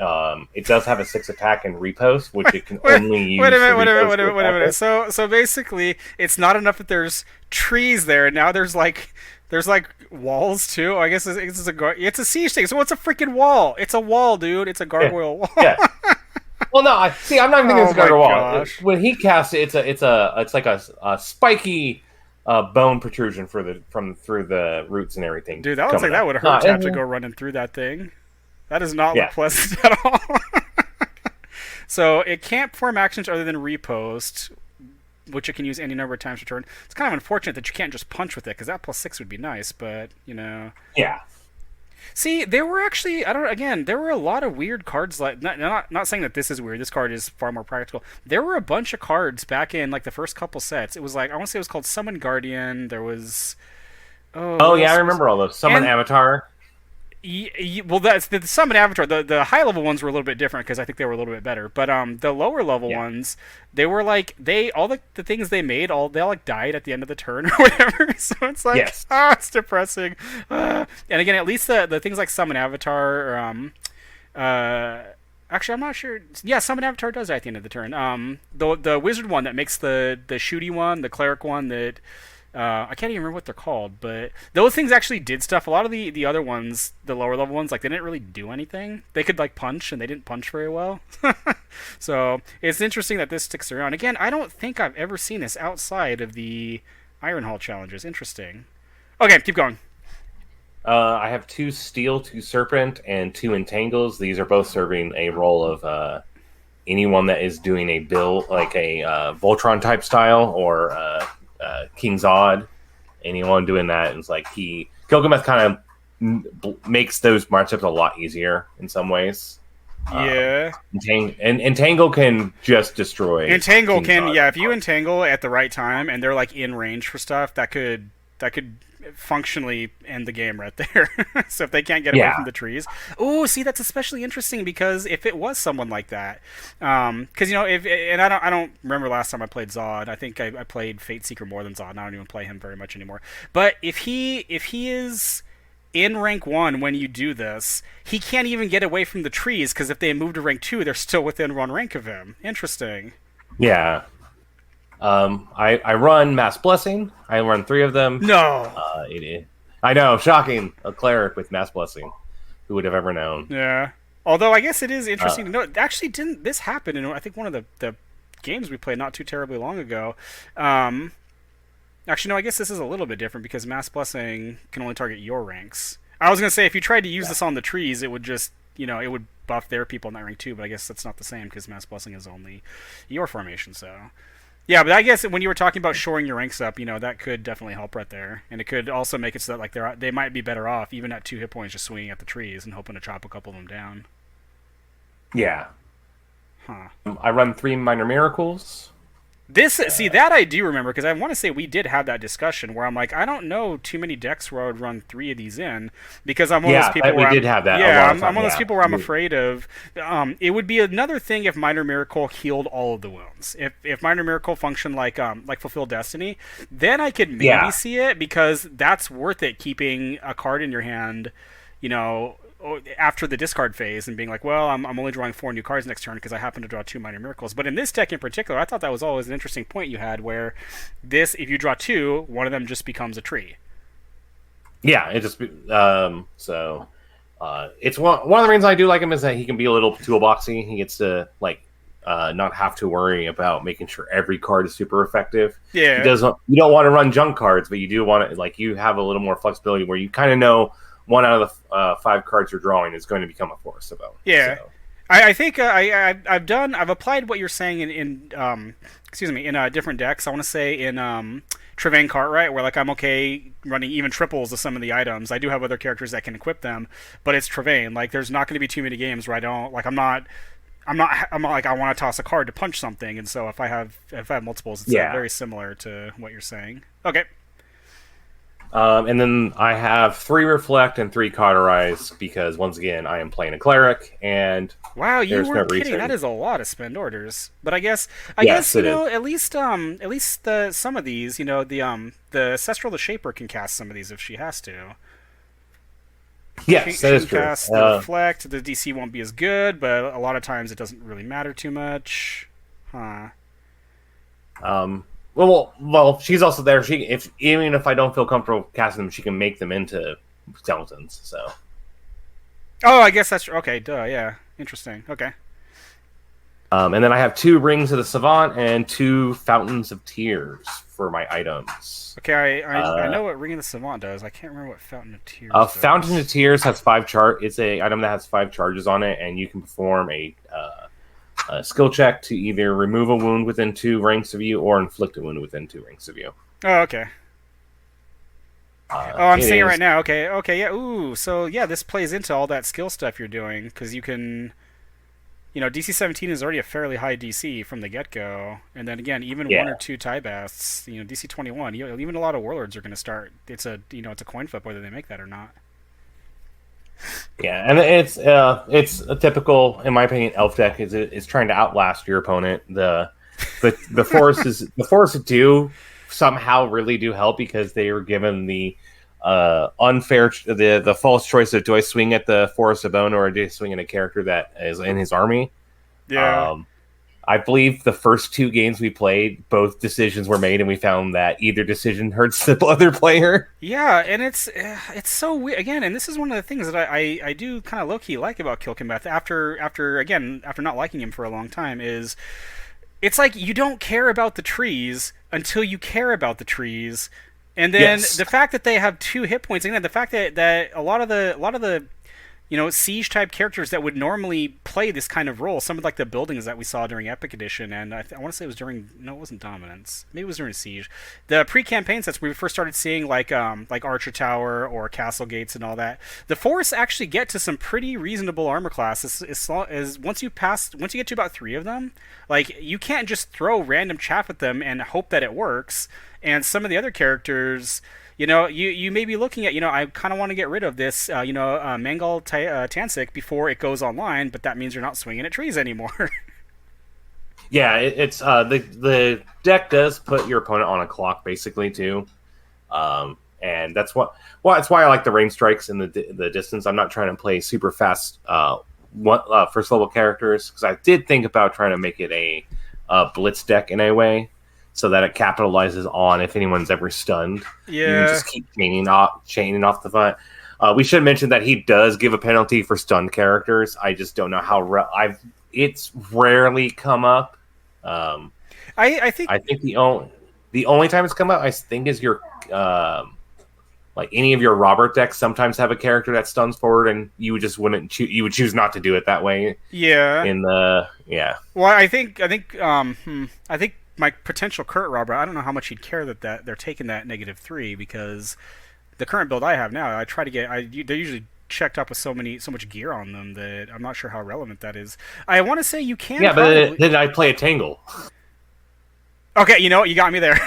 It does have a 6 attack and repost, which it can only use. Wait a minute. So basically, it's not enough that there's trees there. Now there's like walls too. I guess it's a siege thing. So what's a freaking wall? It's a wall, dude. It's a gargoyle wall. Yeah. Well, no. I'm not even thinking it's a gargoyle wall. When he casts it, it's like a spiky bone protrusion through the roots and everything. Dude, that looks like that would hurt to have to go running through that thing. That does not look pleasant at all. So it can't perform actions other than repost, which it can use any number of times per turn. It's kind of unfortunate that you can't just punch with it, because that +6 would be nice, but, Yeah. See, there were actually, there were a lot of weird cards, like, not saying that this is weird, this card is far more practical. There were a bunch of cards back in, like, the first couple sets. It was like, I want to say it was called Summon Guardian, there was... Oh yeah, I remember all those. Summon Avatar. Well, that's the Summon Avatar. The high level ones were a little bit different because I think they were a little bit better. But the lower level ones, they were like all the things they made, they all like died at the end of the turn or whatever. So it's like it's depressing. And again, at least the things like Summon Avatar, actually I'm not sure. Yeah, Summon Avatar does die at the end of the turn. The wizard one that makes the shooty one, the cleric one that. I can't even remember what they're called, but those things actually did stuff. A lot of the other ones, the lower level ones, like they didn't really do anything. They could like punch, and they didn't punch very well. So it's interesting that this sticks around. Again, I don't think I've ever seen this outside of the Iron Hall challenges. Interesting. Okay, keep going. I have 2 Steel, 2 Serpent, and 2 Entangles. These are both serving a role of anyone that is doing a build, like a Voltron type style, or King's Odd. Anyone doing that is like Khilkhameth kind of makes those matchups a lot easier in some ways. Yeah. Entangle can just destroy. Entangle can, if you entangle at the right time and they're like in range for stuff, that could functionally end the game right there. So if they can't get away from the trees. Oh, see, that's especially interesting because if it was someone like that, because I don't remember last time I played Zod. I think I played Fate Seeker more than Zod, and I don't even play him very much anymore. But if he is in rank 1 when you do this, he can't even get away from the trees because if they move to rank 2, they're still within 1 rank of him. Interesting. Yeah. I run Mass Blessing. I run 3 of them. No. I know, shocking. A cleric with Mass Blessing. Who would have ever known? Yeah. Although I guess it is interesting to note. Actually, didn't this happen in I think one of the games we played not too terribly long ago? Actually, no. I guess this is a little bit different because Mass Blessing can only target your ranks. I was gonna say if you tried to use this on the trees, it would just it would buff their people in that rank too. But I guess that's not the same because Mass Blessing is only your formation. So. Yeah, but I guess when you were talking about shoring your ranks up, that could definitely help right there, and it could also make it so that like they might be better off even at 2 hit points, just swinging at the trees and hoping to chop a couple of them down. Yeah. Huh. I run 3 Minor Miracles. See, that I do remember, because I want to say we did have that discussion where I'm like, I don't know too many decks where I would run 3 of these in, because I'm one of those Yeah, people we where did have that a yeah, lot of I'm time. one of those Yeah. people where I'm afraid of. It would be another thing if Minor Miracle healed all of the wounds. If Minor Miracle functioned like Fulfill Destiny, then I could maybe Yeah. see it, because that's worth it, keeping a card in your hand, you know, after the discard phase, and being like, well, I'm only drawing 4 new cards next turn because I happen to draw 2 Minor Miracles. But in this deck in particular, I thought that was always an interesting point you had, where if you draw 2, one of them just becomes a tree. Yeah, it just it's one of the reasons I do like him is that he can be a little toolboxy. He gets to not have to worry about making sure every card is super effective. Yeah. He doesn't. You don't want to run junk cards, but you do want to you have a little more flexibility where you kind of know one out of the 5 cards you're drawing is going to become a Force of Bone. Yeah. So. I think I've applied what you're saying in different decks. I want to say in Trevain Cartwright, where like I'm okay running even triples of some of the items. I do have other characters that can equip them, but it's Trevain. Like there's not going to be too many games where I don't like I'm not like I want to toss a card to punch something, and so if I have multiples, it's very similar to what you're saying. Okay. And then I have 3 Reflect and 3 Cauterize because once again I am playing a cleric and wow, you weren't no kidding. reason. That is a lot of spend orders. But I guess Yes, you know at least the some of these, you know, the Ancestral the Shaper can cast some of these if she has to. Yes, that is true. Cast the Reflect. The DC won't be as good, but a lot of times it doesn't really matter too much. Huh. Well, she's also there. Even if I don't feel comfortable casting them, she can make them into skeletons. So. Oh, I guess that's okay. Duh. Yeah. Interesting. Okay. And then I have 2 Rings of the Savant and 2 Fountains of Tears for my items. Okay, I know what Ring of the Savant does. I can't remember what Fountain of Tears does. Fountain of Tears has 5 It's a item that has 5 charges on it, and you can perform a skill check to either remove a wound within 2 ranks of you or inflict a wound within 2 ranks of you. Oh, okay. I'm seeing it right now. Okay, yeah. Ooh, so yeah, this plays into all that skill stuff you're doing, because you can, you know, DC 17 is already a fairly high DC from the get-go, and then again, even 1 or 2 tie basts, you know, DC 21, even a lot of Warlords are going to start. It's a coin flip whether they make that or not. Yeah, and it's a typical, in my opinion, elf deck is trying to outlast your opponent. The forests do somehow really do help because they were given the the false choice of do I swing at the Forest of Bone or do I swing at a character that is in his army? Yeah. I believe the first 2 games we played, both decisions were made, and we found that either decision hurts the other player. Yeah, and it's so weird again, and this is one of the things that I do kind of low key like about Khilkhameth after not liking him for a long time is it's like you don't care about the trees until you care about the trees, and then the fact that they have 2 hit points, again, the fact that a lot of the you know, siege type characters that would normally play this kind of role. Some of like the buildings that we saw during Epic Edition, and I want to say it was during it wasn't Dominance. Maybe it was during Siege. The pre-campaign sets we first started seeing like Archer Tower or Castle Gates and all that. The forests actually get to some pretty reasonable armor classes. As once you get to about 3 of them, like you can't just throw random chaff at them and hope that it works. And some of the other characters, you know, you may be looking at, you know, I kind of want to get rid of this, Mangal Tansik before it goes online, but that means you're not swinging at trees anymore. Yeah, it's the deck does put your opponent on a clock basically too, and that's why I like the range strikes in the distance. I'm not trying to play super fast first level characters because I did think about trying to make it a blitz deck in a way, so that it capitalizes on if anyone's ever stunned. Yeah. You can just keep chaining off the front. We should mention that he does give a penalty for stunned characters. I just don't know how it's rarely come up. I think the only time it's come up, I think, is your like any of your Robert decks sometimes have a character that stuns forward, and you just wouldn't you would choose not to do it that way. Yeah. Well, I think my potential Kurt Robert, I don't know how much he'd care that they're taking that -3, because the current build I have now, I try to get they're usually checked up with so much gear on them that I'm not sure how relevant that is. I want to say you can. Yeah, but then I play a Tangle. Okay, you know what? You got me there.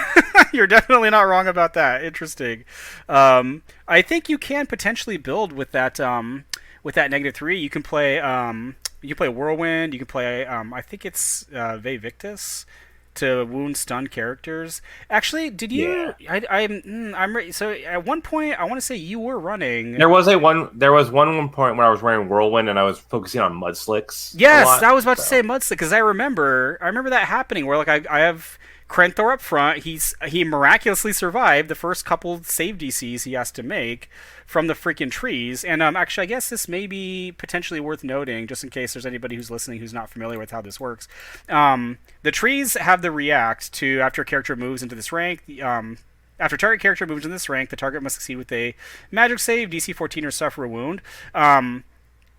You're definitely not wrong about that. Interesting. I think you can potentially build with that -3. You can play Whirlwind. You can play I think it's Ve Victus to wound stun characters. Actually, did you? Yeah. So at one point, I want to say you were running. There was one point where I was wearing Whirlwind and I was focusing on Mudslicks a Yes, lot. I was about to So say Mudslip because I remember that happening where like I have Krenthor up front. He miraculously survived the first couple save DCs he has to make from the freaking trees. And actually, I guess this may be potentially worth noting just in case there's anybody who's listening who's not familiar with how this works. The trees have the react to after a character moves into this rank. After target character moves in this rank, the target must succeed with a magic save, DC 14, or suffer a wound.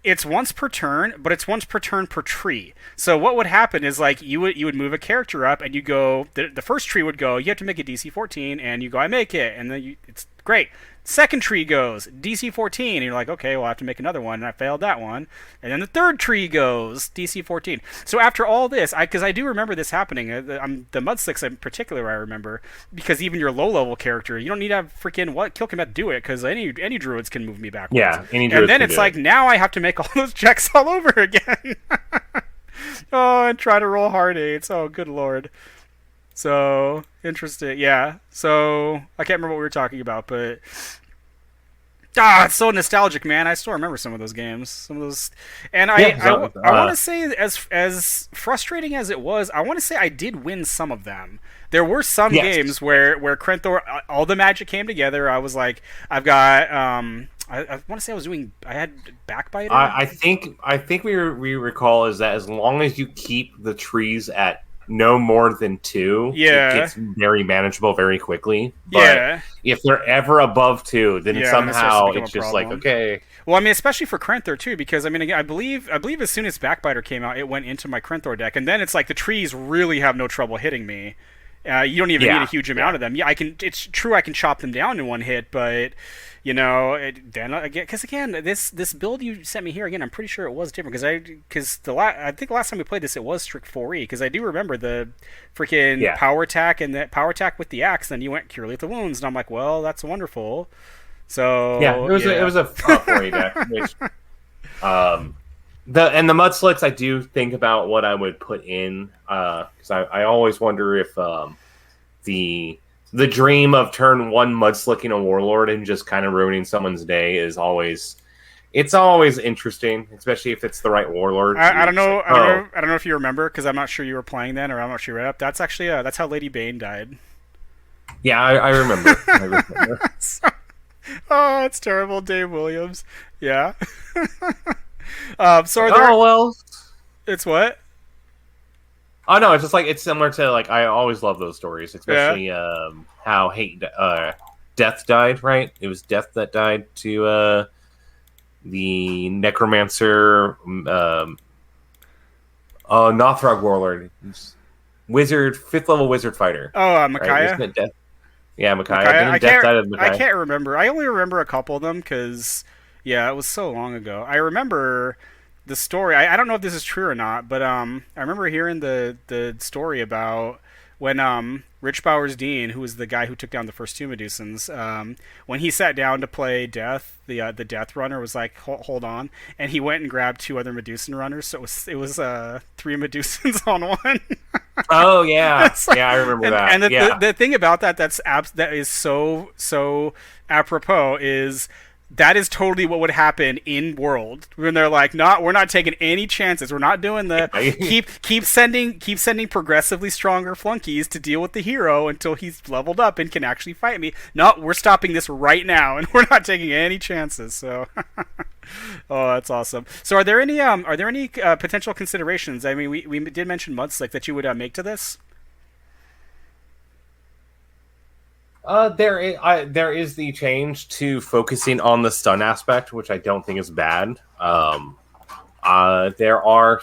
It's once per turn, but it's once per turn per tree. So what would happen is like you would move a character up, and you go. The first tree would go. You have to make a DC 14, and you go. I make it, and then it's great. Second tree goes DC 14, and you're like, okay, well I have to make another one, and I failed that one. And then the third tree goes DC 14. So after all this, because I do remember this happening, the Mudslicks in particular I remember, because even your low level character, you don't need to have freaking Khilkhameth do it, because any druids can move me backwards. yeah, any And druids then can it's do like it. now I have to make all those checks all over again. Oh, and try to roll hard eights. Oh, good lord. So interesting. Yeah. So I can't remember what we were talking about, but it's so nostalgic, man. I still remember some of those games. Some of those, and I want to say as frustrating as it was, I want to say I did win some of them. There were some Yes. games where Krenthor, all the magic came together. I was like, I've got I want to say I had Backbiter. I think we recall is that as long as you keep the trees at no more than 2, Yeah. it gets very manageable very quickly. But Yeah. if they're ever above 2, then Yeah, then it starts to somehow become it's a just like, problem. okay. Well, I mean, especially for Krenthor too, because I mean, again, I believe as soon as Backbiter came out, it went into my Krenthor deck, and then it's like the trees really have no trouble hitting me. You don't even need a huge amount of them. Yeah, I can. It's true, I can chop them down in one hit, but then again, because again, this build you sent me here again, I'm pretty sure it was different I think the last time we played this, it was strict 4E, because I do remember the freaking power attack and that power attack with the axe. Then you went Cure Lethal Wounds, and I'm like, well, that's wonderful. So Yeah, it was a 4A deck. Which, the Mudslicks, I do think about what I would put in, because I always wonder if the dream of turn 1 mudslicking a warlord and just kind of ruining someone's day is always interesting, especially if it's the right warlord. I don't know. Like, I don't know if you remember, because I'm not sure you were playing then, or I'm not sure you read up. That's actually that's how Lady Bane died. Yeah, I remember. I remember. Oh, it's terrible, Dave Williams. Yeah. So are there? Oh well. It's what? Oh no, it's just like it's similar to like I always love those stories, especially how Death died. Right, it was Death that died to the Necromancer, Nothrog Warlord, Wizard, 5th level Wizard Fighter. Oh, Micaiah. Right? Death? Yeah, Micaiah. Micaiah? Death died of Micaiah. I can't remember. I only remember a couple of them because, yeah, it was so long ago. I remember the story. I don't know if this is true or not, but I remember hearing the story about when Rich Bowers Dean, who was the guy who took down the first 2 Medusans, when he sat down to play Death, the Death Runner was like, hold on, and he went and grabbed 2 other Medusan runners, so it was 3 Medusans on one. Oh yeah, Like, yeah, I remember that. And yeah. the thing about that that is so apropos is that is totally what would happen in World when they're like, we're not taking any chances. We're not doing the keep sending progressively stronger flunkies to deal with the hero until he's leveled up and can actually fight me. No, we're stopping this right now, and we're not taking any chances. So, oh, that's awesome. So, are there any potential considerations? I mean, we did mention Mudslick that you would make to this. There is the change to focusing on the stun aspect, which I don't think is bad. There are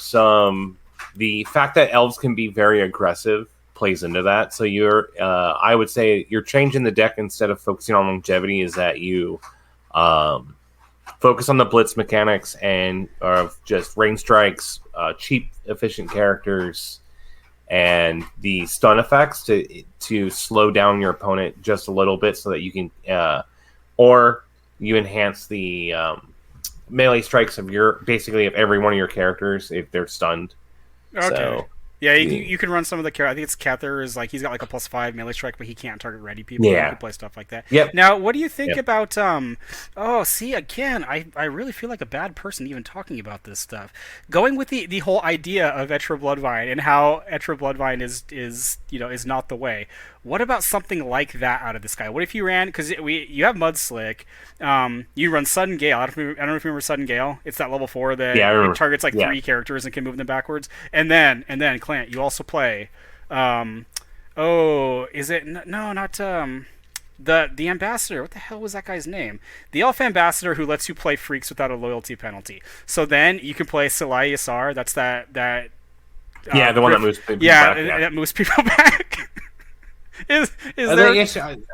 the fact that elves can be very aggressive plays into that. So I would say you're changing the deck instead of focusing on longevity is that you focus on the blitz mechanics and just rain strikes, cheap, efficient characters, and the stun effects to slow down your opponent just a little bit so that you can, or you enhance the melee strikes of every one of your characters if they're stunned. Okay. So, yeah, you can run some of the characters. I think it's Kether is like he's got like a +5 melee strike, but he can't target ready people. Yeah, you can play stuff like that. Yep. Now, what do you think about Oh, see, again, I really feel like a bad person even talking about this stuff. Going with the whole idea of Etra Bloodvine and how Etra Bloodvine is not the way. What about something like that out of the sky? What if you ran, because you have Mudslick, you run Sudden Gale. I don't know if you remember Sudden Gale. It's that level 4 that it targets like 3 characters and can move them backwards. And then Clint, you also play, is it no, not the ambassador? What the hell was that guy's name? The elf ambassador who lets you play freaks without a loyalty penalty. So then you can play Salai Yasar. That's that. The one that moves people back. Yeah, that moves people back. Is there?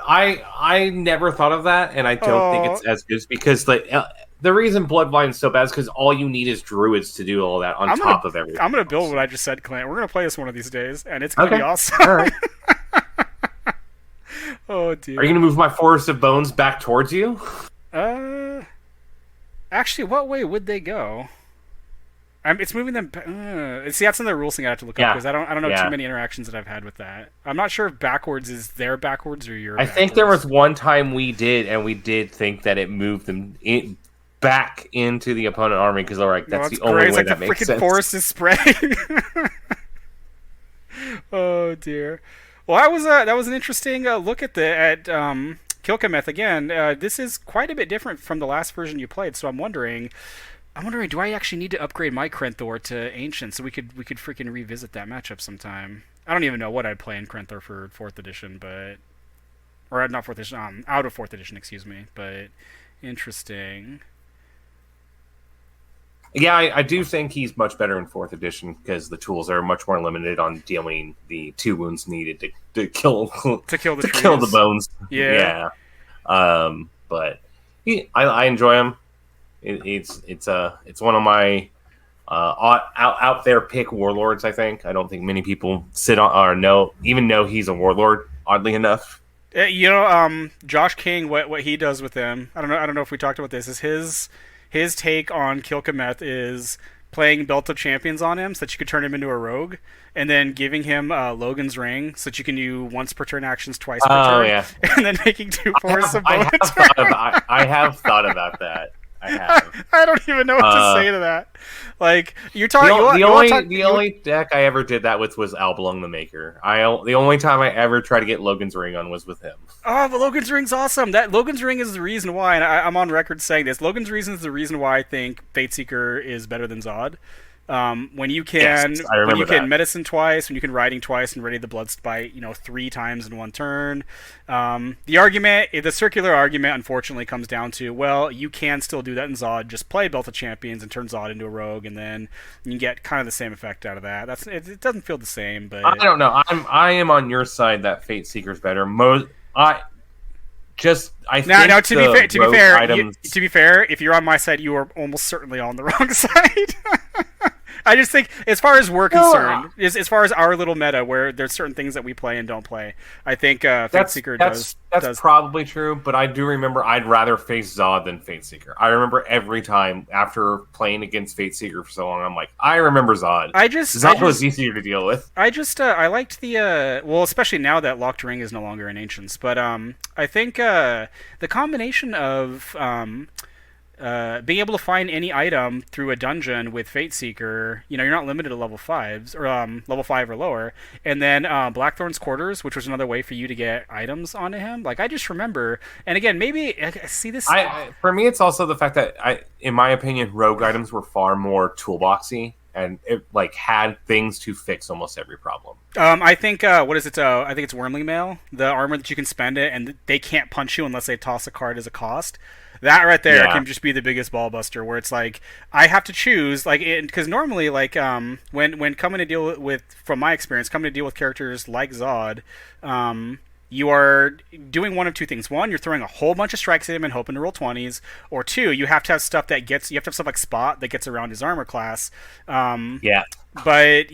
I never thought of that, and I don't think it's as good because the reason Bloodline is so bad is because all you need is druids to do all that on top of everything. I'm gonna build what I just said, Clint. We're gonna play this one of these days, and it's gonna be awesome. All right. Oh dear. Are you gonna move my Forest of Bones back towards you? Actually, what way would they go? It's moving them. See, that's another rules thing I have to look up because I don't know too many interactions that I've had with that. I'm not sure if backwards is their backwards or your. I think there was one time we did think that it moved them back into the opponent army because they're like, that's the only way that makes sense. The freaking forest is spreading. Oh dear. Well, that was an interesting look at Khilkhameth again. This is quite a bit different from the last version you played, so I'm wondering, do I actually need to upgrade my Krenthor to Ancient so we could freaking revisit that matchup sometime? I don't even know what I'd play in Krenthor for 4th edition, or not 4th edition, out of 4th edition, excuse me, but interesting. Yeah, I do think he's much better in 4th edition because the tools are much more limited on dealing the 2 wounds needed to kill the bones. Yeah. But I enjoy him. It's one of my out there pick warlords. I think. I don't think many people know he's a warlord. Oddly enough, Josh King, what he does with him, I don't know if we talked about this. Is his take on Khilkhameth is playing Belt of Champions on him so that you could turn him into a rogue, and then giving him Logan's Ring so that you can do once per turn actions twice per turn, and then making 2 Forests of Bones. I have thought about that. I have. I don't even know what to say to that. Like you're talking. The only deck I ever did that with was Albalung the Maker. The only time I ever tried to get Logan's Ring on was with him. Oh, but Logan's Ring's awesome. That Logan's Ring is the reason why, and I'm on record saying this. Logan's Ring is the reason why I think Fateseeker is better than Zod. When you can medicine twice, when you can riding twice and ready the blood spite, 3 times in 1 turn. The circular argument, unfortunately, comes down to, well, you can still do that in Zod. Just play Belt of Champions and turn Zod into a rogue, and then you can get kind of the same effect out of that. It doesn't feel the same, but I don't know. I am on your side that Fateseeker's better. To be fair, if you're on my side, you are almost certainly on the wrong side. I just think, as far as we're concerned, as far as our little meta, where there's certain things that we play and don't play, I think Fateseeker does. That's probably true, but I do remember I'd rather face Zod than Fateseeker. I remember every time after playing against Fateseeker for so long, I'm like, I remember Zod. Zod was easier to deal with. I liked especially now that Locked Ring is no longer in Ancients, but I think the combination of being able to find any item through a dungeon with Fateseeker, you're not limited to level 5s or level 5 or lower, and then Blackthorn's Quarters, which was another way for you to get items onto him. Like I just remember, and again, maybe see this. For me, it's also the fact that in my opinion, rogue items were far more toolboxy and it had things to fix almost every problem. I think what is it? I think it's Wormling Mail, the armor that you can spend it, and they can't punch you unless they toss a card as a cost. That right there can just be the biggest ball buster, where it's like I have to choose, because normally, when coming to deal with, from my experience, coming to deal with characters like Zod, you are doing one of 2 things. 1, you're throwing a whole bunch of strikes at him and hoping to roll 20s, or 2, you have to have stuff you have to have stuff like Spot that gets around his armor class. But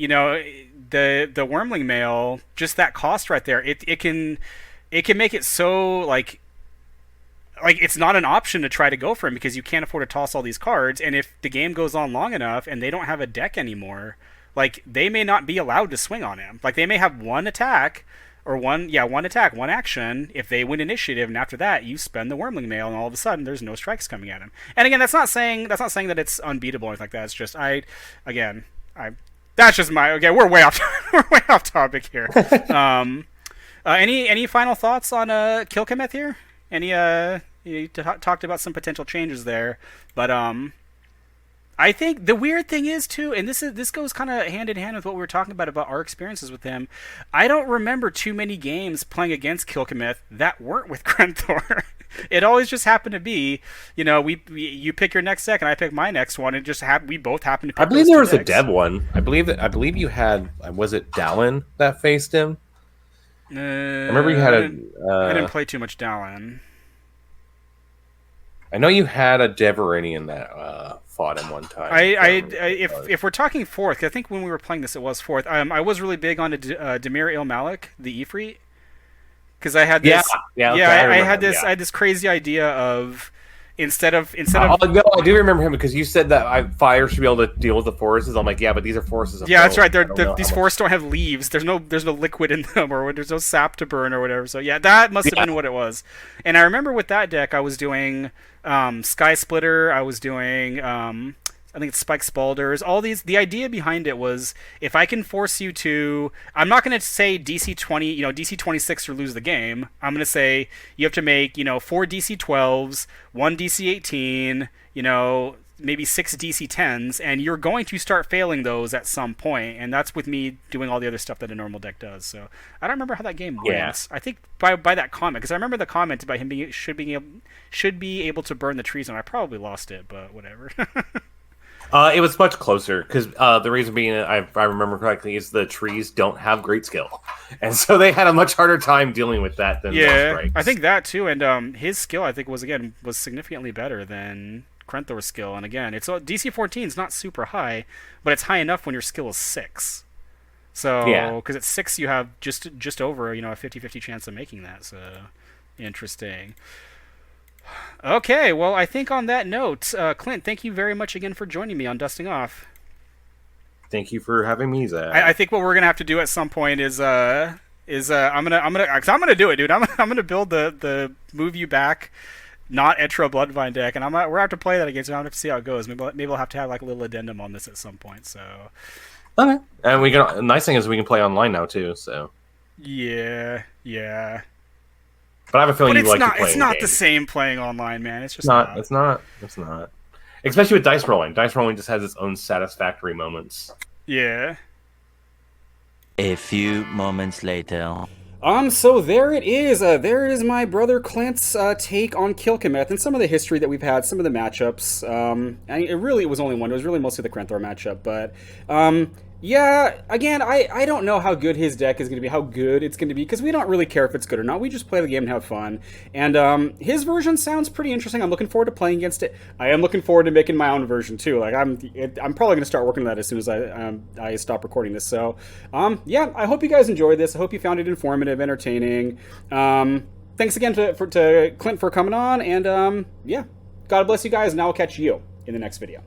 the Wormling Mail, just that cost right there, it can make it so like it's not an option to try to go for him because you can't afford to toss all these cards. And if the game goes on long enough and they don't have a deck anymore, like they may not be allowed to swing on him. Like they may have one attack or one attack, one action if they win initiative, and after that you spend the Wormling Mail, and all of a sudden there's no strikes coming at him. And again, that's not saying that it's unbeatable or anything like that. It's just that's just my we're way off we're way off topic here. Any final thoughts on Khilkhameth here? Any you talked about some potential changes there, but I think the weird thing is too, and this goes kind of hand in hand with what we were talking about our experiences with him. I don't remember too many games playing against Khilkhameth that weren't with Krenthor. It always just happened to be, you pick your next deck and I pick my next one, and we both happened to pick. I believe there was a Deb one. I believe you had, was it Dallin that faced him? I remember you had I didn't play too much Dallin. I know you had a Deveranian that fought him one time. If we're talking fourth, 'cause I think when we were playing this, it was fourth. I was really big on Demir Ilmalik, the Ifrit, because I had this. I had this crazy idea of instead of. No, I do remember him because you said that fire should be able to deal with the forests. I'm like, yeah, but these are forests. Yeah, that's right. These forests don't have leaves. There's no liquid in them, or there's no sap to burn or whatever. So yeah, that must have been what it was. And I remember with that deck, I was doing Sky Splitter. I was doing I think it's Spike Spalders. All these. The idea behind it was if I can force you to, I'm not going to say DC 20, DC 26 or lose the game. I'm going to say you have to make 4 DC 12s, 1 DC 18, maybe 6 DC 10s, and you're going to start failing those at some point. And that's with me doing all the other stuff that a normal deck does. So I don't remember how that game went. I think by that comment, because I remember the comment about him should be able to burn the trees, and I probably lost it, but whatever. It was much closer because the reason being, if I remember correctly, is the trees don't have great skill, and so they had a much harder time dealing with that than strikes. I think that too, and his skill I think was significantly better than Krenthor's skill. And again, it's DC 14 is not super high, but it's high enough when your skill is 6. So because at 6 you have just over a 50-50 chance of making that. So interesting. Okay, well, I think on that note, Clint, thank you very much again for joining me on Dusting Off. Thank you for having me, Zach. I think what we're gonna have to do at some point is I'm gonna do it, dude. I'm gonna build the Move You Back, not Etra Bloodvine deck, and we're gonna have to play that again. So I'm gonna have to see how it goes. Maybe we'll have to have like a little addendum on this at some point. So okay, and the nice thing is we can play online now too. So yeah. But I have a feeling you like to play. It's not the same playing online, man. It's just not. It's not. Especially with dice rolling. Dice rolling just has its own satisfactory moments. Yeah. A few moments later. So there it is. There is my brother Clint's take on Khilkhameth and some of the history that we've had, some of the matchups. It was only one. It was really mostly the Krenthor matchup, but yeah, again, I don't know how good his deck is going to be, how good it's going to be, because we don't really care if it's good or not. We just play the game and have fun. And his version sounds pretty interesting. I'm looking forward to playing against it. I am looking forward to making my own version, too. Like I'm probably going to start working on that as soon as I stop recording this. So, yeah, I hope you guys enjoyed this. I hope you found it informative, entertaining. Thanks again to Clint for coming on, and yeah, God bless you guys, and I'll catch you in the next video.